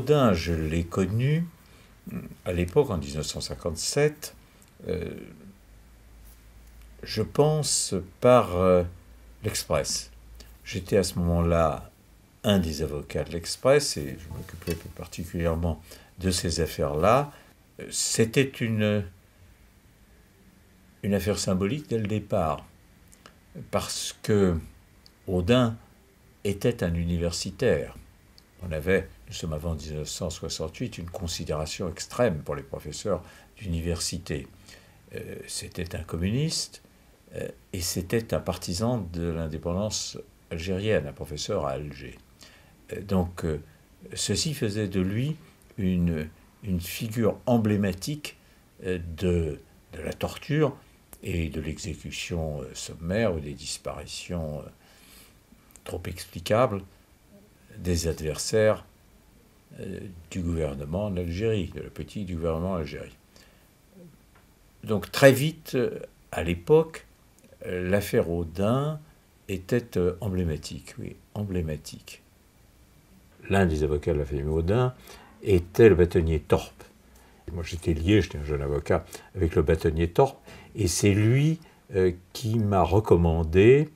Audin, je l'ai connu à l'époque, en 1957, je pense par l'Express. J'étais à ce moment-là un des avocats de l'Express et je m'occupais plus particulièrement de ces affaires-là. C'était une affaire symbolique dès le départ, parce que Audin était un universitaire. Nous sommes avant 1968, une considération extrême pour les professeurs d'université. C'était un communiste et c'était un partisan de l'indépendance algérienne, un professeur à Alger. Donc, ceci faisait de lui une figure emblématique de la torture et de l'exécution sommaire ou des disparitions trop explicables des adversaires du gouvernement en Algérie, de la politique du gouvernement en Algérie. Donc très vite, à l'époque, l'affaire Audin était emblématique, oui, emblématique. L'un des avocats de la famille Audin était le bâtonnier Torp. Moi j'étais lié, j'étais un jeune avocat, avec le bâtonnier Torp, et c'est lui qui m'a recommandé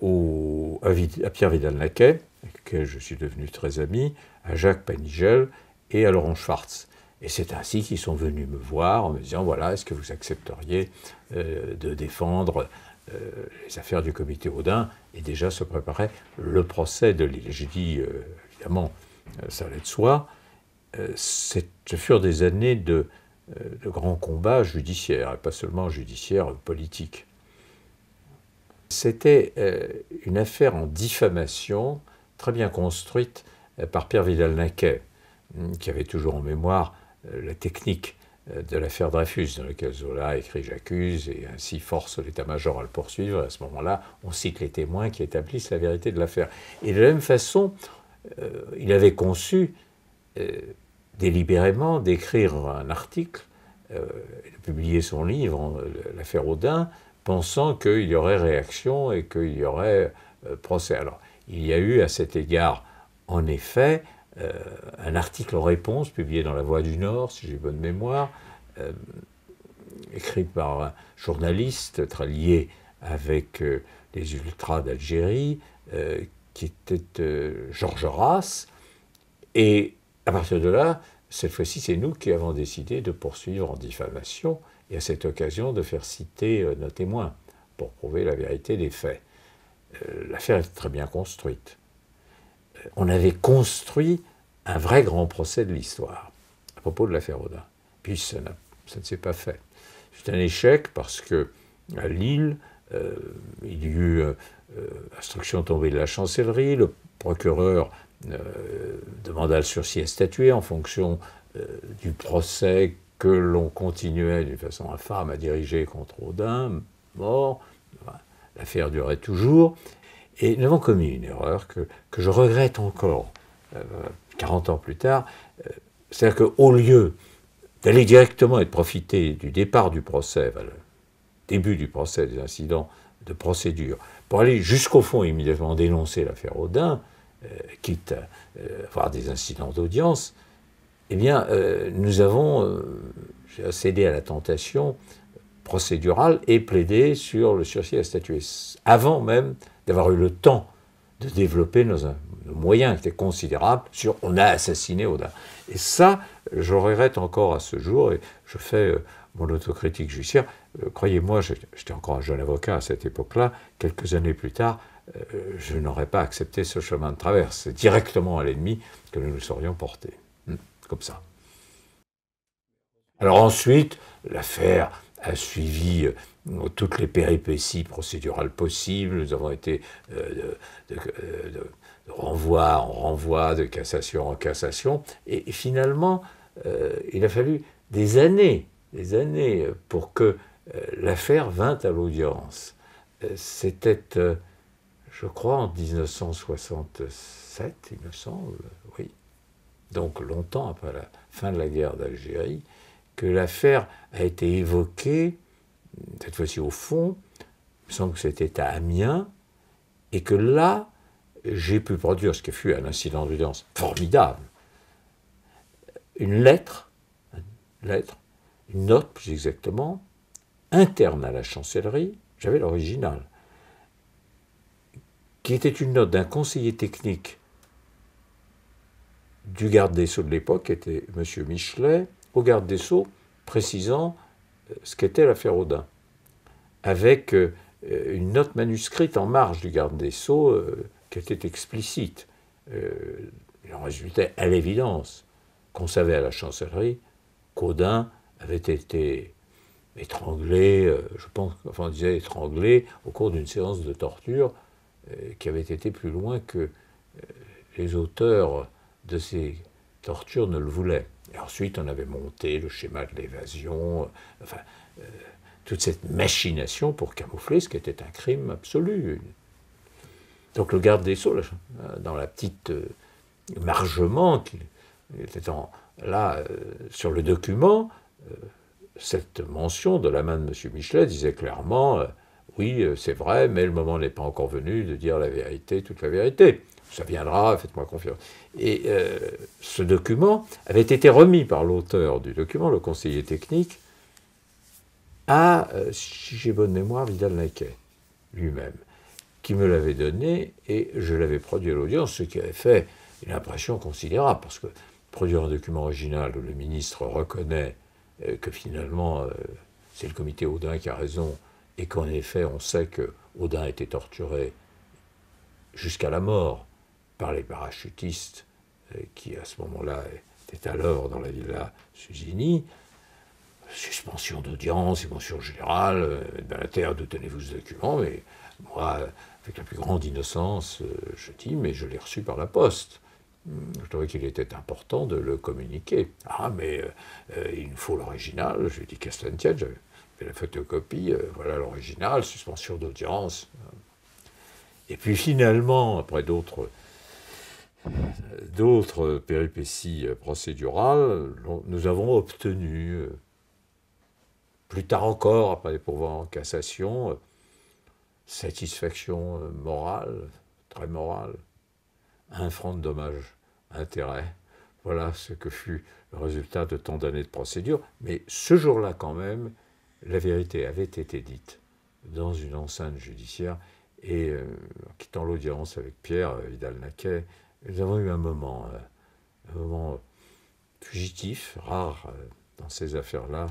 à Pierre Vidal-Naquet, avec lequel je suis devenu très ami, à Jacques Panigel et à Laurent Schwartz. Et c'est ainsi qu'ils sont venus me voir en me disant, voilà, est-ce que vous accepteriez de défendre les affaires du comité Audin? Et déjà se préparait le procès de Lille. J'ai dit, évidemment, ça allait de soi. Ce furent des années de grands combats judiciaires, et pas seulement judiciaires, politiques. C'était une affaire en diffamation très bien construite par Pierre Vidal-Naquet, qui avait toujours en mémoire la technique de l'affaire Dreyfus, dans laquelle Zola écrit « J'accuse » et ainsi force l'état-major à le poursuivre. À ce moment-là, on cite les témoins qui établissent la vérité de l'affaire. Et de la même façon, il avait conçu délibérément d'écrire un article, de publier son livre, l'affaire Audin, pensant qu'il y aurait réaction et qu'il y aurait procès. Alors, il y a eu à cet égard, en effet, un article en réponse publié dans La Voix du Nord, si j'ai bonne mémoire, écrit par un journaliste très lié avec les ultras d'Algérie, qui était Georges Rass. Et à partir de là, cette fois-ci, c'est nous qui avons décidé de poursuivre en diffamation et à cette occasion de faire citer nos témoins pour prouver la vérité des faits. L'affaire est très bien construite. On avait construit un vrai grand procès de l'histoire à propos de l'affaire Audin. Puis ça ne s'est pas fait. C'est un échec parce que à Lille, il y eut instruction tombée de la chancellerie, le procureur demanda le sursis à statuer en fonction du procès que l'on continuait d'une façon infâme à diriger contre Audin, mort. L'affaire durait toujours. Et nous avons commis une erreur que je regrette encore, 40 ans plus tard. C'est-à-dire qu'au lieu d'aller directement et de profiter du départ du procès, le début du procès, des incidents de procédure, pour aller jusqu'au fond et immédiatement dénoncer l'affaire Audin, quitte à avoir des incidents d'audience, eh bien, nous avons cédé à la tentation procédurale et plaidé sur le sursis à statuer, avant même d'avoir eu le temps de développer nos moyens qui étaient considérables sur « on a assassiné Audin ». Et ça, je regrette encore à ce jour, et je fais mon autocritique judiciaire. Croyez-moi, j'étais encore un jeune avocat à cette époque-là, quelques années plus tard, je n'aurais pas accepté ce chemin de traverse. C'est directement à l'ennemi que nous nous serions portés. Comme ça. Alors ensuite, l'affaire a suivi toutes les péripéties procédurales possibles. Nous avons été de renvoi en renvoi, de cassation en cassation. Et finalement, il a fallu des années pour que l'affaire vint à l'audience. C'était, je crois, en 1967, il me semble, oui. Donc longtemps après la fin de la guerre d'Algérie, que l'affaire a été évoquée, cette fois-ci au fond, il me semble que c'était à Amiens, et que là, j'ai pu produire ce qui fut un incident d'audience formidable, une lettre, une note plus exactement, interne à la chancellerie, j'avais l'original, qui était une note d'un conseiller technique du garde des Sceaux de l'époque, qui était M. Michelet, au garde des Sceaux, précisant ce qu'était l'affaire Audin, avec une note manuscrite en marge du garde des Sceaux qui était explicite. Il en résultait à l'évidence qu'on savait à la chancellerie qu'Audin avait été étranglé, je pense, enfin on disait étranglé au cours d'une séance de torture qui avait été plus loin que les auteurs de ces tortures ne le voulaient. Et ensuite, on avait monté le schéma de l'évasion, toute cette machination pour camoufler ce qui était un crime absolu. Donc le garde des Sceaux, dans la petite margement qui était là sur le document, cette mention de la main de M. Michelet disait clairement oui, c'est vrai, mais le moment n'est pas encore venu de dire la vérité, toute la vérité. Ça viendra, faites-moi confiance. Et ce document avait été remis par l'auteur du document, le conseiller technique, à, si j'ai bonne mémoire, Vidal-Naquet lui-même, qui me l'avait donné et je l'avais produit à l'audience, ce qui avait fait une impression considérable, parce que produire un document original où le ministre reconnaît que finalement c'est le comité Audin qui a raison et qu'en effet on sait que Audin a été torturé jusqu'à la mort par les parachutistes qui à ce moment-là étaient à l'œuvre dans la villa Susini, suspension d'audience, émotion générale, dans la terre d'où tenez-vous ce document, mais moi, avec la plus grande innocence, je dis, mais je l'ai reçu par la poste. Je trouvais qu'il était important de le communiquer. Ah, mais il nous faut l'original. Je lui ai dit qu'à cela ne tienne, j'avais fait la photocopie, voilà l'original, suspension d'audience. Et puis finalement, après d'autres péripéties procédurales, nous avons obtenu, plus tard encore, après les pourvois en cassation, satisfaction morale, très morale, 1 franc de dommages, intérêts. Voilà ce que fut le résultat de tant d'années de procédure. Mais ce jour-là, quand même, la vérité avait été dite dans une enceinte judiciaire. Et en quittant l'audience avec Pierre Vidal-Naquet, nous avons eu un moment fugitif, rare dans ces affaires-là,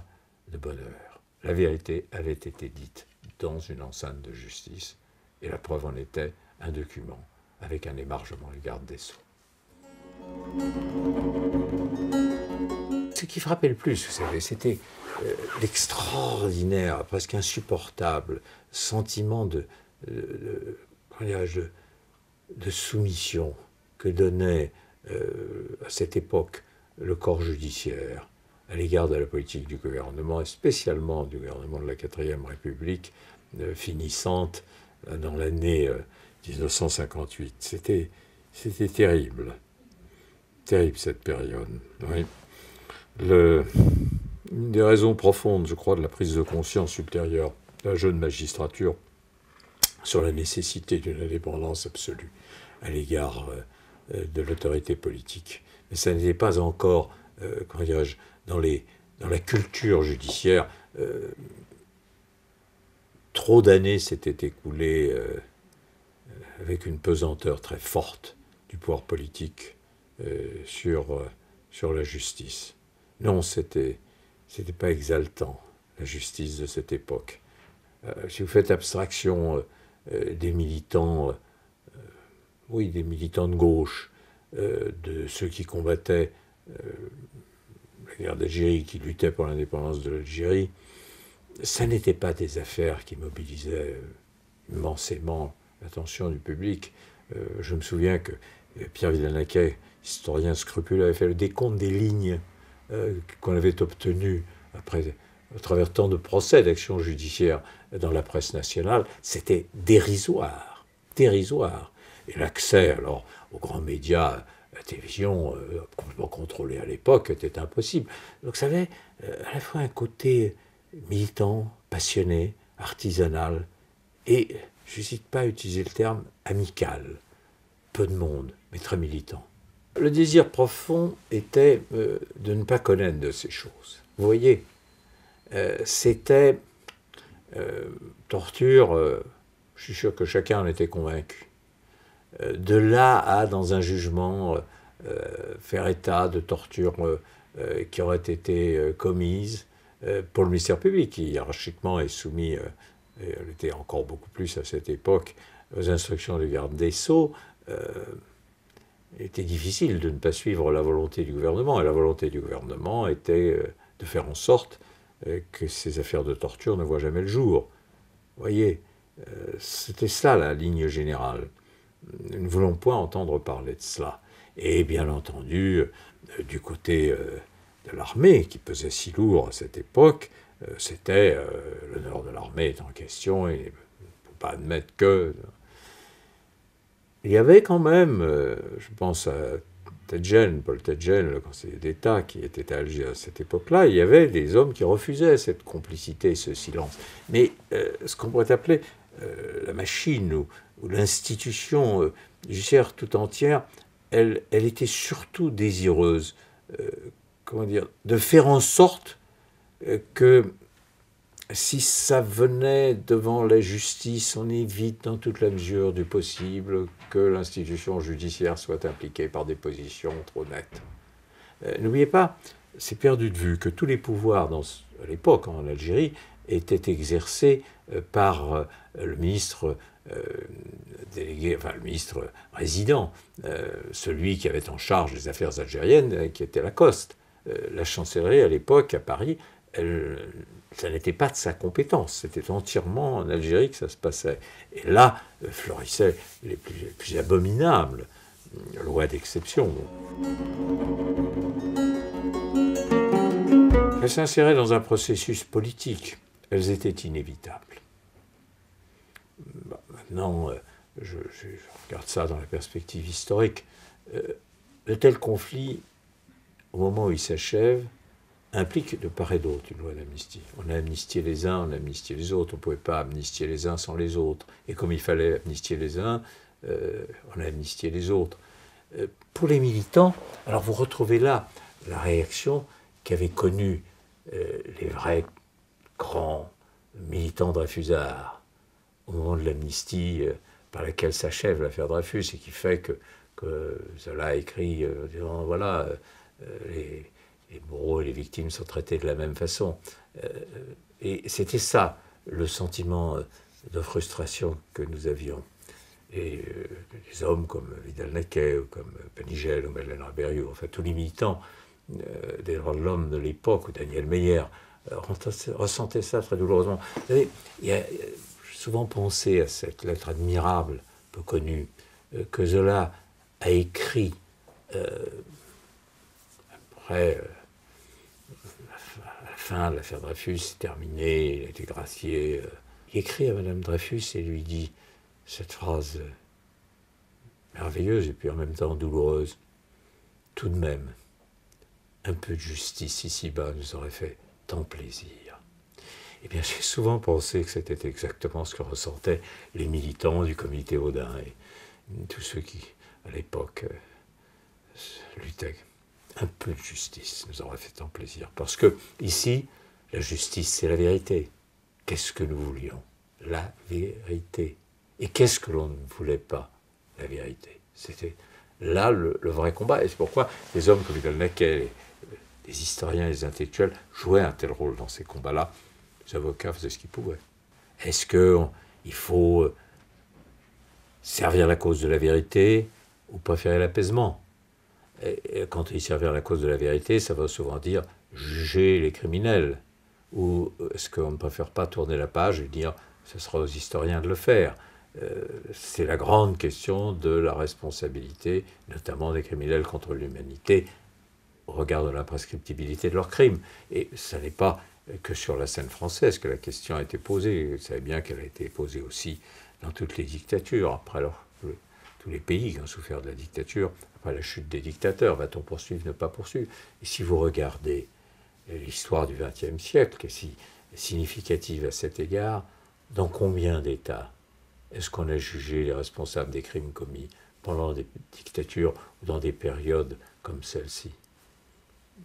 de bonheur. La vérité avait été dite dans une enceinte de justice, et la preuve en était un document avec un émargement du garde des Sceaux. Ce qui frappait le plus, vous savez, c'était l'extraordinaire, presque insupportable sentiment de soumission que donnait à cette époque le corps judiciaire à l'égard de la politique du gouvernement, et spécialement du gouvernement de la 4e République, finissante dans l'année 1958. C'était terrible. Terrible cette période. Oui. Une des raisons profondes, je crois, de la prise de conscience ultérieure de la jeune magistrature sur la nécessité d'une indépendance absolue à l'égard de l'autorité politique. Mais ça n'était pas encore, comment dirais-je, dans la culture judiciaire. Trop d'années s'étaient écoulées avec une pesanteur très forte du pouvoir politique sur la justice. Non, c'était pas exaltant, la justice de cette époque. Si vous faites abstraction des militants, des militants de gauche, de ceux qui combattaient la guerre d'Algérie, qui luttaient pour l'indépendance de l'Algérie, ça n'était pas des affaires qui mobilisaient immensément l'attention du public. Je me souviens que Pierre Vidal-Naquet, historien scrupuleux, avait fait le décompte des lignes qu'on avait obtenues à travers tant de procès d'actions judiciaires dans la presse nationale. C'était dérisoire, dérisoire. Et l'accès alors aux grands médias, la télévision complètement contrôlée à l'époque, était impossible. Donc ça avait à la fois un côté militant, passionné, artisanal, et je n'hésite pas à utiliser le terme amical. Peu de monde, mais très militant. Le désir profond était de ne pas connaître de ces choses. Vous voyez, c'était torture, je suis sûr que chacun en était convaincu. De là à, dans un jugement, faire état de tortures qui auraient été commises pour le ministère public, qui hiérarchiquement est soumis, et elle était encore beaucoup plus à cette époque, aux instructions du garde des Sceaux, il était difficile de ne pas suivre la volonté du gouvernement. Et la volonté du gouvernement était de faire en sorte que ces affaires de torture ne voient jamais le jour. Vous voyez, c'était ça la ligne générale. Nous ne voulons point entendre parler de cela. Et bien entendu, du côté de l'armée, qui pesait si lourd à cette époque, c'était l'honneur de l'armée est en question, et il ne faut pas admettre que... Il y avait quand même, je pense à Tedjen, Paul Tedjen, le conseiller d'État qui était à Alger à cette époque-là, il y avait des hommes qui refusaient cette complicité, ce silence. Mais ce qu'on pourrait appeler la machine ou l'institution judiciaire tout entière, elle était surtout désireuse, comment dire, de faire en sorte que si ça venait devant la justice, on évite dans toute la mesure du possible que l'institution judiciaire soit impliquée par des positions trop nettes. N'oubliez pas, c'est perdu de vue que tous les pouvoirs à l'époque en Algérie étaient exercés par le ministre délégué, enfin le ministre résident, celui qui avait en charge les affaires algériennes, qui était Lacoste. La chancellerie à l'époque à Paris, ça n'était pas de sa compétence, c'était entièrement en Algérie que ça se passait. Et là, florissaient les plus abominables lois d'exception. Elles s'inséraient dans un processus politique, elles étaient inévitables. Maintenant, je regarde ça dans la perspective historique. De tels conflits, au moment où ils s'achèvent, implique de part et d'autre une loi d'amnistie. On a amnistié les uns, on a amnistié les autres. On ne pouvait pas amnistier les uns sans les autres. Et comme il fallait amnistier les uns, on a amnistié les autres. Pour les militants, alors vous retrouvez là la réaction qu'avaient connue les vrais grands militants Dreyfusards au moment de l'amnistie par laquelle s'achève l'affaire Dreyfus et qui fait que Zola a écrit disant voilà, les bourreaux et les victimes sont traités de la même façon. Et c'était ça, le sentiment de frustration que nous avions. Et des hommes comme Vidal-Naquet, ou comme Penigel, ou Madeleine Rabériou, enfin tous les militants des droits de l'homme de l'époque, ou Daniel Meyer, ressentaient ça très douloureusement. Vous savez, j'ai souvent pensé à cette lettre admirable, peu connue, que Zola a écrit après... la fin de l'affaire Dreyfus est terminée, il a été gracié. Il écrit à Madame Dreyfus et lui dit cette phrase merveilleuse et puis en même temps douloureuse. Tout de même, un peu de justice ici-bas nous aurait fait tant plaisir. Eh bien, j'ai souvent pensé que c'était exactement ce que ressentaient les militants du comité Audin et tous ceux qui, à l'époque, luttaient. Un peu de justice nous aurait fait tant plaisir. Parce que, ici, la justice, c'est la vérité. Qu'est-ce que nous voulions? La vérité. Et qu'est-ce que l'on ne voulait pas? La vérité. C'était là le vrai combat. Et c'est pourquoi des hommes comme Vidal-Naquet, les historiens et les intellectuels jouaient un tel rôle dans ces combats-là. Les avocats faisaient ce qu'ils pouvaient. Est-ce qu'il faut servir la cause de la vérité ou préférer l'apaisement? Et quand il servir la cause de la vérité, ça va souvent dire juger les criminels. Ou est-ce qu'on ne préfère pas tourner la page et dire ce sera aux historiens de le faire? C'est la grande question de la responsabilité, notamment des criminels contre l'humanité, au regard de l'imprescriptibilité de leurs crimes. Et ce n'est pas que sur la scène française que la question a été posée. Vous savez bien qu'elle a été posée aussi dans toutes les dictatures, après tous les pays qui ont souffert de la dictature, après la chute des dictateurs, va-t-on poursuivre, ne pas poursuivre? Et si vous regardez l'histoire du XXe siècle, qui est si significative à cet égard, dans combien d'États est-ce qu'on a jugé les responsables des crimes commis pendant des dictatures ou dans des périodes comme celle-ci?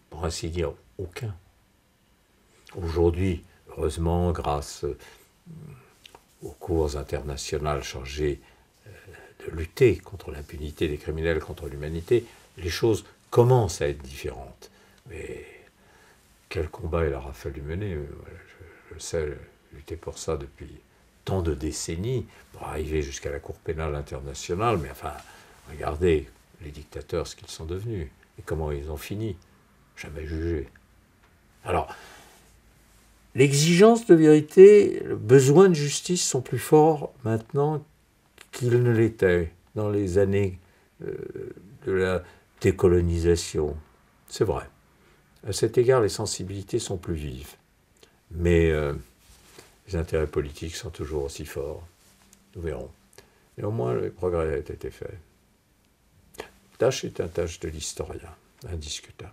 Pour ainsi dire, aucun. Aujourd'hui, heureusement, grâce aux cours internationales chargées de lutter contre l'impunité des criminels, contre l'humanité, les choses commencent à être différentes. Mais quel combat il aura fallu mener, je le sais, lutter pour ça depuis tant de décennies, pour arriver jusqu'à la Cour pénale internationale, mais enfin, regardez les dictateurs, ce qu'ils sont devenus, et comment ils ont fini, jamais jugés. Alors, l'exigence de vérité, le besoin de justice sont plus forts maintenant qu'ils ne l'étaient dans les années de la décolonisation. C'est vrai. À cet égard, les sensibilités sont plus vives. Mais les intérêts politiques sont toujours aussi forts. Nous verrons. Néanmoins, le progrès a été fait. La tâche est une tâche de l'historien, indiscutable.